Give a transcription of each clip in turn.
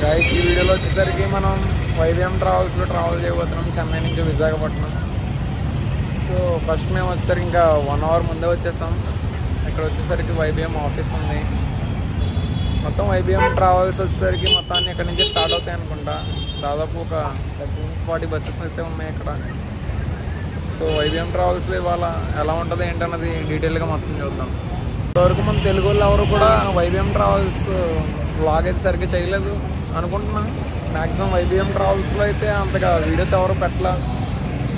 Guys ఈ వీడియోలో వచ్చేసరికి మనం వైబీఎం ట్రావెల్స్లో ట్రావెల్ చేయబోతున్నాం చెన్నై నుంచి విశాఖపట్నం. సో ఫస్ట్ మేము వచ్చేసరికి ఇంకా 1 అవర్ ముందే వచ్చేసాం. ఇక్కడ వచ్చేసరికి వైబీఎం ఆఫీస్ ఉంది. మొత్తం వైబీఎం ట్రావెల్స్ వచ్చేసరికి మొత్తాన్ని ఇక్కడ నుంచి స్టార్ట్ అవుతాయి అనుకుంటా. దాదాపు ఒక 40 బస్సెస్ అయితే ఉన్నాయి ఇక్కడ. సో వైబీఎం ట్రావెల్స్లో ఇవాళ ఎలా ఉంటుంది ఏంటన్నది డీటెయిల్గా మొత్తం చూద్దాం. ఇంతవరకు మన తెలుగు వాళ్ళు ఎవరు కూడా వైబీఎం ట్రావెల్స్ వ్లాగ్ అయితే సరిగ్గా చేయలేదు అనుకుంటున్నాను. మ్యాక్సిమం వైబీఎం ట్రావెల్స్లో అయితే అంతగా వీడియోస్ ఎవరు పెట్టలే.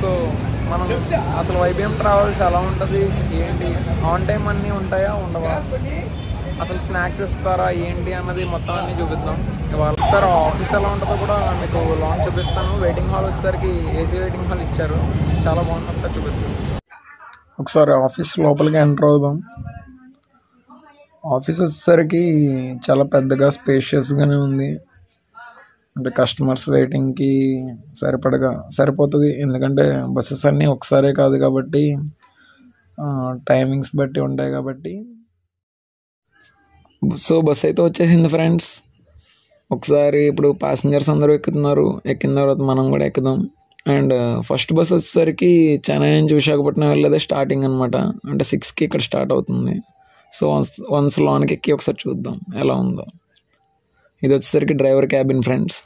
సో మనం అసలు వైబీఎం ట్రావెల్స్ ఎలా ఉంటుంది ఏంటి, ఆన్ టైం అన్నీ ఉంటాయా ఉండవా, అసలు స్నాక్స్ ఇస్తారా ఏంటి అన్నది మొత్తం అన్నీ చూపిద్దాం ఇవాళ. సార్ ఆఫీస్ ఎలా ఉంటుందో కూడా మీకు లాంగ్ చూపిస్తాను. వెయిటింగ్ హాల్ వచ్చేసరికి ఏసీ వెయిటింగ్ హాల్ ఇచ్చారు, చాలా బాగుంది. ఒకసారి చూపిస్తాను. ఒకసారి ఆఫీస్ లోపలికి ఎంటర్ అవుదాం. ఆఫీస్ వచ్చేసరికి చాలా పెద్దగా స్పేషియస్గానే ఉంది. అంటే కస్టమర్స్ వెయిటింగ్కి సరిపోతుంది. ఎందుకంటే బస్సెస్ అన్నీ ఒకసారే కాదు కాబట్టి టైమింగ్స్ బట్టి ఉంటాయి కాబట్టి. సో బస్ అయితే వచ్చేసింది ఫ్రెండ్స్. ఒకసారి ఇప్పుడు ప్యాసింజర్స్ అందరూ ఎక్కుతున్నారు. ఎక్కిన తర్వాత మనం కూడా ఎక్కుదాం. అండ్ ఫస్ట్ బస్ వచ్చేసరికి చెన్నై నుంచి విశాఖపట్నం వెళ్ళేదే స్టార్టింగ్ అనమాట. అంటే 6కి ఇక్కడ స్టార్ట్ అవుతుంది. సో వన్స్ లోన్కి ఎక్కి ఒకసారి చూద్దాం ఎలా ఉందో. ఇది వచ్చేసరికి డ్రైవర్ క్యాబిన్ ఫ్రెండ్స్.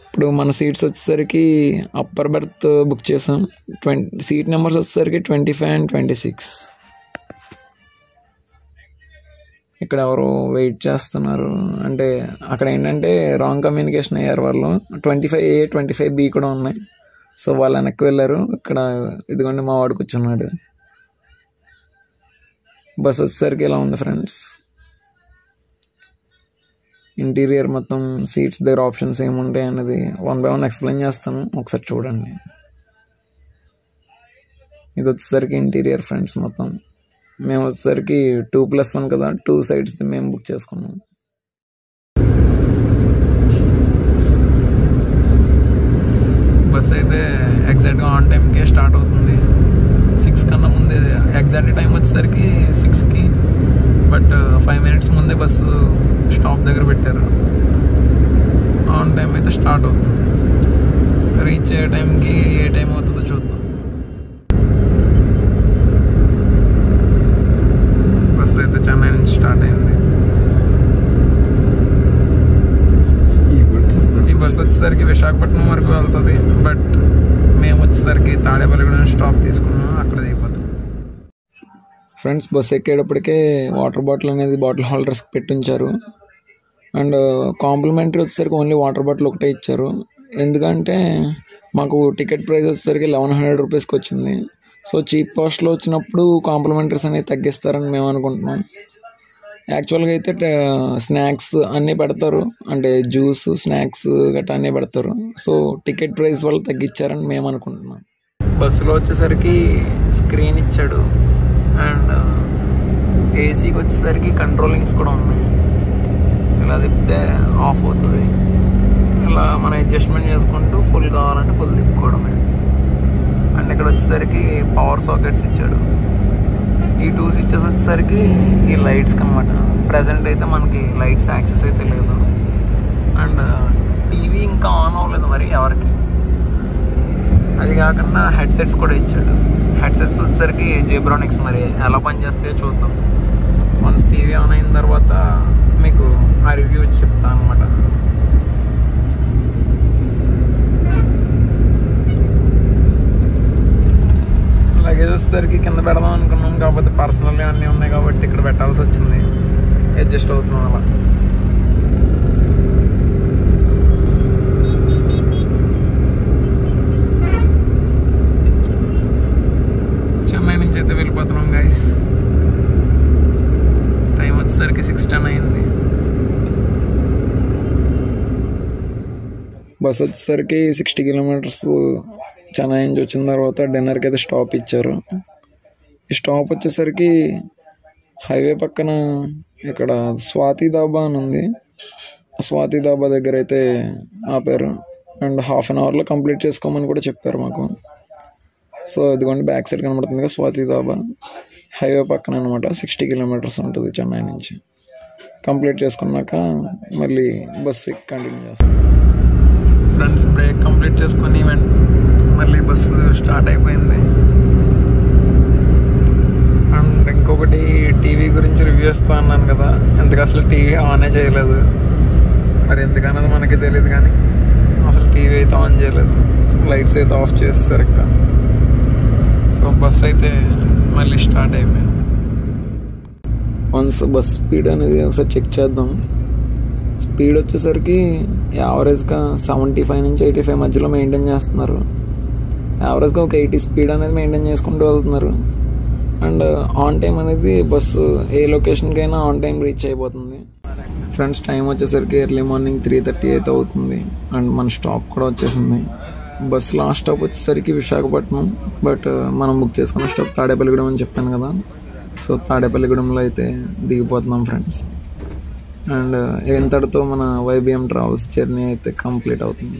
ఇప్పుడు మన సీట్స్ వచ్చేసరికి అప్పర్ బెర్త్ బుక్ చేసాం. సీట్ నెంబర్స్ వచ్చేసరికి 25 and 26. ఇక్కడ ఎవరు వెయిట్ చేస్తున్నారు అంటే అక్కడ ఏంటంటే రాంగ్ కమ్యూనికేషన్ అయ్యారు వాళ్ళు. 25A 25B కూడా ఉన్నాయి. సో వాళ్ళు వెనక్కి వెళ్ళారు. ఇక్కడ ఇదిగోండి మా వాడు కూర్చున్నాడు. బస్ వచ్చేసరికి ఇలా ఉంది ఫ్రెండ్స్. ఇంటీరియర్ మొత్తం సీట్స్ దగ్గర ఆప్షన్స్ ఏముంటాయి అన్నది 1 by 1 ఎక్స్ప్లెయిన్ చేస్తాను, ఒకసారి చూడండి. ఇది వచ్చేసరికి ఇంటీరియర్ ఫ్రెండ్స్ మొత్తం. మేము వచ్చేసరికి 2+1 కదా, 2 sides మేము బుక్ చేసుకున్నాం. బస్ అయితే ఎగ్జాక్ట్గా ఆన్ టైంకే స్టార్ట్ అవుతుంది. 6 కన్నా ముందే ఎగ్జాక్ట్ టైం వచ్చేసరికి 6కి. బట్ 5 minutes ముందే బస్సు స్టాప్ దగ్గర పెట్టారు. ఆన్ టైం అయితే స్టార్ట్ అవుతుంది. రీచ్ అయ్యే టైంకి ఏ టైం అవుతుందో చూద్దాం. బస్సు అయితే చెన్నై నుంచి స్టార్ట్ అయింది. ఈ బస్సు వచ్చేసరికి విశాఖపట్నం వరకు వెళ్తుంది. బట్ మేము వచ్చేసరికి తాడేపల్లిగూడెం స్టాప్ తీసుకున్నాం, అక్కడ దిగిపోతాం. ఫ్రెండ్స్ బస్సు ఎక్కేటప్పటికే వాటర్ బాటిల్ అనేది బాటిల్ హోల్డర్స్కి పెట్టించారు. అండ్ కాంప్లిమెంటరీ వచ్చేసరికి ఓన్లీ వాటర్ బాటిల్ ఒకటే ఇచ్చారు. ఎందుకంటే మాకు టికెట్ ప్రైస్ వచ్చేసరికి 1100 రూపీస్కి వచ్చింది. సో చీప్ కాస్ట్లో వచ్చినప్పుడు కాంప్లిమెంటరీస్ అనేవి తగ్గిస్తారని మేము అనుకుంటున్నాం. యాక్చువల్గా అయితే స్నాక్స్ అన్నీ పెడతారు, అంటే జ్యూస్ స్నాక్స్ గట్రా అన్నీ పెడతారు. సో టికెట్ ప్రైస్ వాళ్ళు తగ్గించారని మేము అనుకుంటున్నాం. బస్సులో వచ్చేసరికి స్క్రీన్ ఇచ్చాడు. అండ్ ఏసీకి వచ్చేసరికి కంట్రోలింగ్స్ కూడా ఉన్నాయి. ఇలా తిప్పితే ఆఫ్ అవుతుంది. ఇలా మనం అడ్జస్ట్మెంట్ చేసుకుంటూ ఫుల్ కావాలంటే ఫుల్ తిప్పుకోవడమే. అండ్ ఇక్కడ వచ్చేసరికి పవర్ సాకెట్స్ ఇచ్చాడు. ఈ 2 స్విచ్చెస్ వచ్చేసరికి ఈ లైట్స్కి అనమాట. ప్రజెంట్ అయితే మనకి లైట్స్ యాక్సెస్ అయితే లేదు. అండ్ టీవీ ఇంకా ఆన్ అవ్వలేదు మరి ఎవరికి. అది కాకుండా హెడ్సెట్స్ కూడా ఇచ్చాడు. హెడ్సెట్స్ వచ్చేసరికి జేబ్రానిక్స్, మరి ఎలా పనిచేస్తాయో చూద్దాం. వన్స్ టీవీ ఆన్ అయిన తర్వాత మీకు ఆ రివ్యూ వచ్చి చెప్తాను అనమాట. లగేజ్ వచ్చేసరికి కింద పెడదాం అనుకున్నాం, కాకపోతే పర్సనల్ అన్నీ ఉన్నాయి కాబట్టి ఇక్కడ పెట్టాల్సి వచ్చింది. అడ్జస్ట్ అవుతున్నాం అలా. చెన్నై నుంచి అయితే వెళ్ళిపోతున్నాం గైస్. టైం వచ్చేసరికి 6:10 అయింది. బస్ వచ్చేసరికి 60 kilometers చెన్నై నుంచి వచ్చిన తర్వాత డిన్నర్కి అయితే స్టాప్ ఇచ్చారు. ఈ స్టాప్ వచ్చేసరికి హైవే పక్కన ఇక్కడ స్వాతి ధాబా అని ఉంది. స్వాతి ధాబా దగ్గర అయితే ఆపారు. అండ్ హాఫ్ అన్ అవర్లో కంప్లీట్ చేసుకోమని కూడా చెప్పారు మాకు. సో ఇదిగోండి బ్యాక్ సైడ్ కనబడుతుంది కదా స్వాతి ధాబా, హైవే పక్కన అనమాట. 60 కిలోమీటర్స్ ఉంటుంది చెన్నై నుంచి. కంప్లీట్ చేసుకున్నాక మళ్ళీ బస్సు కంటిన్యూ చేస్తాం. ఫ్రెండ్స్ బ్రేక్ కంప్లీట్ చేసుకొని మళ్ళీ బస్సు స్టార్ట్ అయిపోయింది. అండ్ ఇంకొకటి టీవీ గురించి రివ్యూ ఇస్తూ అన్నాను కదా, ఎందుకు అసలు టీవీ ఆనే చేయలేదు. మరి ఎందుకన్నది మనకి తెలియదు కానీ అసలు టీవీ అయితే ఆన్ చేయలేదు, లైట్స్ అయితే ఆఫ్ చేస్తారు ఇంకా. సో బస్ అయితే మళ్ళీ స్టార్ట్ అయిపోయింది. వన్స్ బస్ స్పీడ్ అనేది ఒకసారి చెక్ చేద్దాం. స్పీడ్ వచ్చేసరికి యావరేజ్గా 75 నుంచి 85 మధ్యలో మెయింటైన్ చేస్తున్నారు. యావరేజ్గా ఒక 80 స్పీడ్ అనేది మెయింటైన్ చేసుకుంటూ వెళ్తున్నారు. అండ్ ఆన్ టైం అనేది బస్సు ఏ లొకేషన్కైనా ఆన్ టైం రీచ్ అయిపోతుంది. ఫ్రెండ్స్ టైం వచ్చేసరికి ఎర్లీ మార్నింగ్ 3:30 అయితే అవుతుంది. అండ్ మన స్టాప్ కూడా వచ్చేసింది. బస్ లాస్ట్ స్టాప్ వచ్చేసరికి విశాఖపట్నం, బట్ మనం బుక్ చేసుకున్న స్టాప్ తాడేపల్లిగూడెం అని చెప్పాను కదా. సో తాడేపల్లిగూడెంలో అయితే దిగిపోతున్నాం ఫ్రెండ్స్. అండ్ ఇంతటితో మన వైబిఎం ట్రావెల్స్ జర్నీ అయితే కంప్లీట్ అవుతుంది.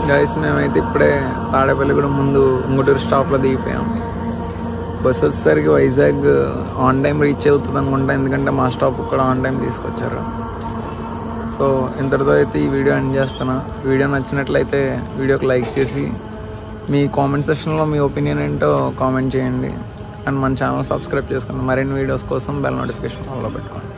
గైస్ మేమైతే ఇప్పుడే తాడేపల్లిగూడెం ముందు ఉంగుటూరు స్టాప్లో దిగిపోయాం. బస్ వచ్చేసరికి వైజాగ్ ఆన్ టైం రీచ్ అవుతుంది అనుకుంటా, ఎందుకంటే మా స్టాప్ కూడా ఆన్ టైం తీసుకొచ్చారు. సో ఇంతటితో అయితే ఈ వీడియో ఎండ్ చేస్తున్నా. వీడియో నచ్చినట్లయితే వీడియోకి లైక్ చేసి మీ కామెంట్ సెక్షన్లో మీ ఒపీనియన్ ఏంటో కామెంట్ చేయండి. అండ్ మన ఛానల్ సబ్స్క్రైబ్ చేసుకోండి. మరిన్ని వీడియోస్ కోసం బెల్ నోటిఫికేషన్ ఆన్లో పెట్టుకోండి.